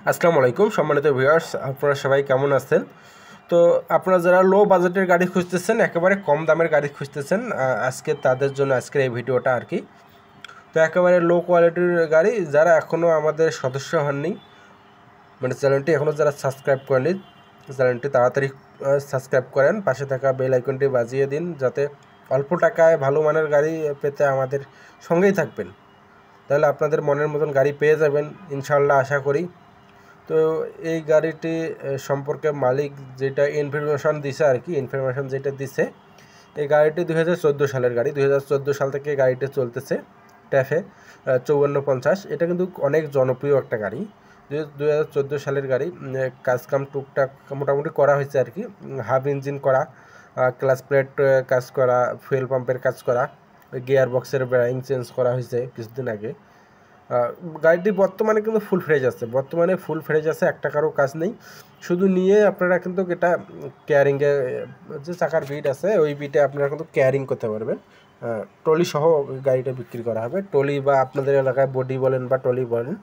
আসসালামু আলাইকুম সম্মানিত ভিউয়ার্স, আপনারা সবাই কেমন আছেন? তো আপনারা যারা লো বাজেটের গাড়ি খুঁজতেছেন, একেবারে কম দামের গাড়ি খুঁজতেছেন, আজকে তাদের জন্য আজকের এই ভিডিওটা আর কি। তো একেবারে লো কোয়ালিটির গাড়ি যারা এখনও আমাদের সদস্য হননি, মানে চ্যানেলটি এখনও যারা সাবস্ক্রাইব করেনি, চ্যানেলটি তাড়াতাড়ি সাবস্ক্রাইব করেন, পাশে থাকা বেল আইকনটি বাজিয়ে দিন, যাতে অল্প টাকায় ভালো মানের গাড়ি পেতে আমাদের সঙ্গেই থাকবেন। তাহলে আপনাদের মনের মতন গাড়ি পেয়ে যাবেন ইনশাআল্লাহ, আশা করি। তো এই গাড়িটি সম্পর্কে মালিক যেটা ইনফরমেশন দিছে আর কি, ইনফরমেশন যেটা দিছে, এই গাড়িটি 2014 সালের গাড়ি। 2014 সাল থেকে গাড়িটি চলতেছে, ট্যাফে 5450। এটা কিন্তু অনেক জনপ্রিয় একটা গাড়ি। 2014 সালের গাড়ি। কাজকাম টুকটাক মোটামুটি করা হয়েছে আর কি, হাফ ইঞ্জিন করা, ক্লাচ প্লেট কাজ করা, ফুয়েল পাম্পের কাজ করা, গিয়ার বক্সের বেয়ারিং চেঞ্জ করা হয়েছে কিছুদিন আগে। গাড়িটি বর্তমানে কিন্তু ফুল ফ্রেশ আছে, এক টাকারও কাজ নেই। শুধু নিয়ে আপনারা কিন্তু এটা কেয়ারিংয়ে, যে চাকার বিট আছে ওই বিটে আপনারা কিন্তু কেয়ারিং করতে পারবেন। ট্রলি সহ গাড়িটা বিক্রি করা হবে। ট্রলি বা আপনাদের এলাকায় বডি বলেন বা ট্রলি বলেন,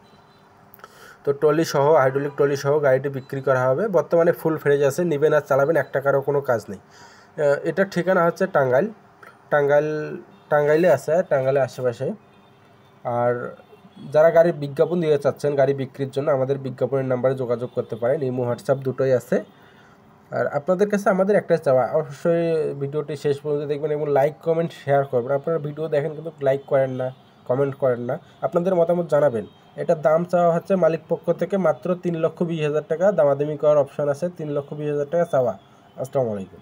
তো ট্রলি সহ, হাইড্রোলিক ট্রলি সহ গাড়িটি বিক্রি করা হবে। বর্তমানে ফুল ফ্রেশ আছে, নেবেন আর চালাবেন, এক টাকারও কোনো কাজ নেই। এটার ঠিকানা হচ্ছে টাঙ্গাইলে আছে, টাঙ্গাইলের আশেপাশে। আর যারা গাড়ির বিজ্ঞাপন দিতে চাচ্ছেন গাড়ি বিক্রির জন্য, আমাদের বিজ্ঞাপনের নাম্বারে যোগাযোগ করতে পারেন। ইমো, হোয়াটসঅ্যাপ দুটোই আছে। আর আপনাদের কাছে আমাদের একটাই চাওয়া, অবশ্যই ভিডিওটি শেষ পর্যন্ত দেখবেন এবং লাইক কমেন্ট শেয়ার করবেন। আপনারা ভিডিও দেখেন কিন্তু লাইক করেন না, কমেন্ট করেন না, আপনাদের মতামত জানাবেন। এটার দাম চাওয়া হচ্ছে মালিক পক্ষ থেকে মাত্র 3,20,000 টাকা। দামাদামি করার অপশন আছে, 3,20,000 টাকা চাওয়া। আসসালামু আলাইকুম।